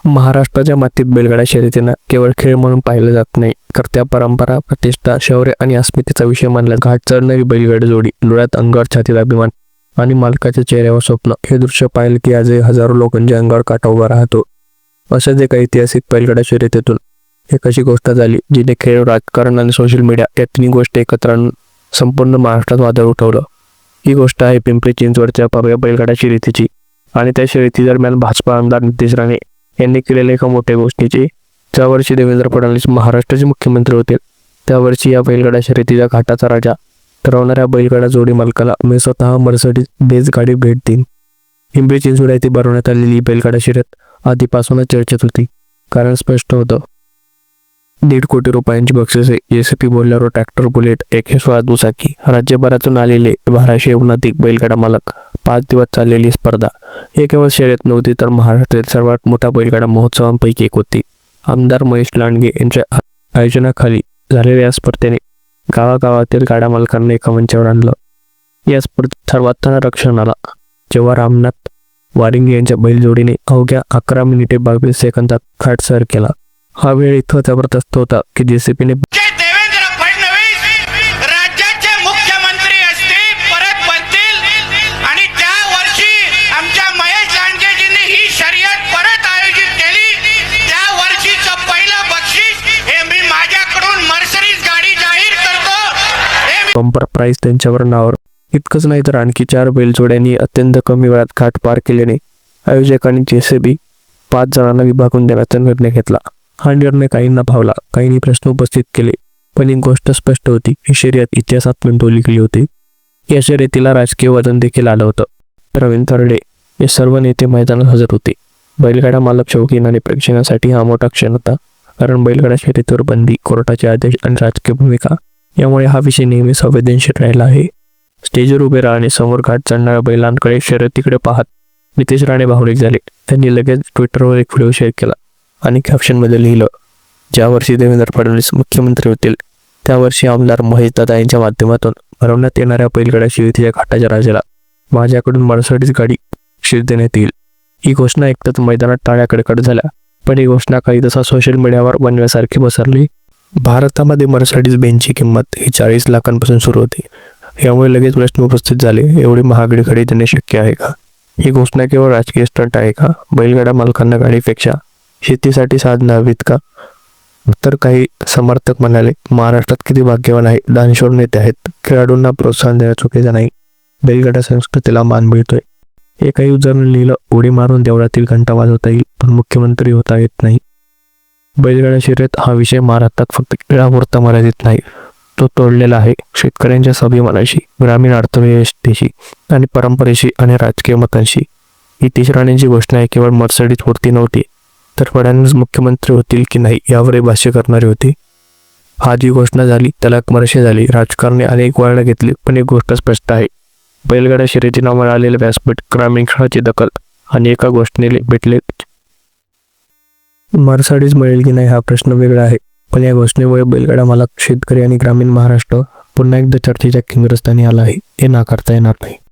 महाराष्ट्राच्या मातीत बैलगाडा शर्यतींना केवळ खेळ म्हणून पाहिलं जात नाही, तर त्या परंपरा, प्रतिष्ठा, शौर्य आणि अस्मितेचा विषय मानला. घाट चढणारी बैलगाडी जोडी, डोळ्यात अंगावर छातीत अभिमान आणि मालकाच्या चेहऱ्यावर स्वप्न, हे दृश्य पाहिलं की आजही हजारो लोकांच्या अंगावर काटा उभा राहतो. अशाच एका ऐतिहासिक बैलगाडा शर्यतीतून एक अशी गोष्ट झाली जिने खेळ, राजकारण आणि सोशल मीडिया या तिन्ही गोष्टी एकत्र आणून संपूर्ण महाराष्ट्रात वादळ उठवलं. ही गोष्ट आहे पिंपरी चिंचवडच्या भव्य बैलगाडा शर्यतीची. आणि त्या शर्यती दरम्यान भाजपा आमदार नितेश राणे यांनी केलेल्या एका मोठ्या गोष्टीची. ज्या वर्षी देवेंद्र फडणवीस महाराष्ट्राचे मुख्यमंत्री होते, त्या वर्षी या बैलगाडा शर्यतीच्या घाटाचा राजा ठरवणाऱ्या बैलगाडा जोडी मालकाला मी स्वतः मर्सिडीज बेंझ गाडी भेट देईन. पिंपरी चिंचवड येथे भरवण्यात आलेली बैलगाडा शर्यत आधीपासूनच चर्चेत होती. कारण स्पष्ट होतं, 1.5 कोटी रुपयांची बक्षिसे, JCB Bolero, tractor bullet, AK-16 दुचाकी, राज्यभरातून आलेले 1200हून अधिक बैलगाडा मालक, 5 दिवस चाललेली स्पर्धा. हे केवळ शर्यत नव्हती, तर महाराष्ट्रातील सर्वात मोठा बैलगाडा महोत्सवांपैकी एक होती. आमदार महेश लांडगे यांच्या आयोजनाखाली झालेल्या या स्पर्धेने गावागावातील गाडा मालकांना एका मंचावर आणलं. या स्पर्धेत सर्वात रक्षण आला जेव्हा रामनाथ वारिंगे यांच्या बैलजोडीने अवघ्या 11 मिनिटे 22 सेकंदात घाट सर केला. हा वेळ इतका जबरदस्त होता की JCBने देवेंद्र फडणवीस राज्याचे मुख्यमंत्री असतील, परत बनतील आणि त्या वर्षी आमच्या महेश लांडगेजींनी ही शर्यत परत आयोजित केली. त्या वर्षीचं पहिलं बक्षीस हे मी माझ्याकडून मर्सिडीज गाडी जाहीर करतो. बंपर प्राइस त्यांच्यावर नावावर. इतकंच नाही तर आणखी 4 बैलजोड्यांनी अत्यंत कमी वेळात घाट पार केल्याने आयोजकांनी JCB 5 जणांना विभागून देण्याचा निर्णय घेतला. हा निर्णय काहींना भावला, काहींनी प्रश्न उपस्थित केले, पण एक गोष्ट स्पष्ट होती, ही शर्यत इतिहासात नोंदवली गेली होती. या शर्यतीला राजकीय वजन देखील आलं होतं. प्रवीण तरडे हे सर्व नेते मैदानात हजर होते. बैलगाडा मालक, शौकीन आणि प्रेक्षकांसाठी हा मोठा क्षण होता. कारण बैलगाडा शर्यतीवर बंदी, कोर्टाचे आदेश आणि राजकीय भूमिका यामुळे हा विषय नेहमी संवेदनशील राहिला आहे. स्टेजवर उभे राहणे, समोर घाट चढणाऱ्या बैलांकडे, शर्यतीकडे पाहत नितेश राणे भावनिक झाले. त्यांनी लगेच ट्विटरवर एक व्हिडिओ शेअर केला आणि कॅप्शनमध्ये लिहिलं, ज्या वर्षी देवेंद्र फडणवीस मुख्यमंत्री होतील, त्या वर्षी आमदार महेश दादा यांच्या माध्यमातून भरवण्यात येणाऱ्या बैलगाडा शर्यतीच्या घाटाच्या राजाला माझ्याकडून मर्सिडीज गाडी शिर देण्यात येईल. ही घोषणा ऐकताच मैदानात टाळ्या कडकड झाल्या. पण ही घोषणा काही तसा सोशल मीडियावर बनव्यासारखी पसरली. भारतामध्ये मर्सिडीज बेंझची किंमत ही 40 लाखांपासून सुरू होती. यामुळे लगेच प्रश्न उपस्थित झाले, एवढी महागडी गाडी देणे शक्य आहे का? ही घोषणा केवळ राजकीय स्टंट आहे का? बैलगाडा मालकांना गाडीपेक्षा शेतीसाठी साधनं हवीत का? तर काही समर्थक म्हणाले, महाराष्ट्रात किती भाग्यवान आहे, दानशूर नेते आहेत, खेळाडूंना प्रोत्साहन देणं चुकीचं नाही, बैलगाडा संस्कृतीला मान मिळतोय. एका युजरने लिहिलं, उडी मारून देवळातील घंटा वाजवता येईल, पण मुख्यमंत्री होता येत नाही. बैलगाडा शर्यत हा विषय महाराष्ट्रात फक्त खेळापुरता मर्यादित नाही, तो तोडलेला आहे शेतकऱ्यांच्या स्वाभिमानाशी, ग्रामीण अर्थव्यवस्थेशी आणि परंपरेशी आणि राजकीय मतांशी. नितेश राणेंची घोषणा केवळ मर्सिडीज पुरती नव्हती, तर फडणवीस मुख्यमंत्री होतील की नाही यावरही भाष्य करणारी होती. हा जी घोषणा झाली त्याला वर्षे झाली, राजकारणी अनेक वळणं घेतली, पण एक गोष्ट स्पष्ट आहे, बैलगाडा शर्यतीनं मिळालेले व्यासपीठ, ग्रामीण खेळाची दखल आणि एका घोषणेने भेटले. मर्सिडीज मिळेल की नाही हा प्रश्न वेगळा आहे, पण या घोषणेमुळे बैलगाडा मालक, शेतकरी आणि ग्रामीण महाराष्ट्र पुन्हा एकदा चर्चेच्या केंद्रस्थानी आला आहे, हे नाकारता येणार नाही.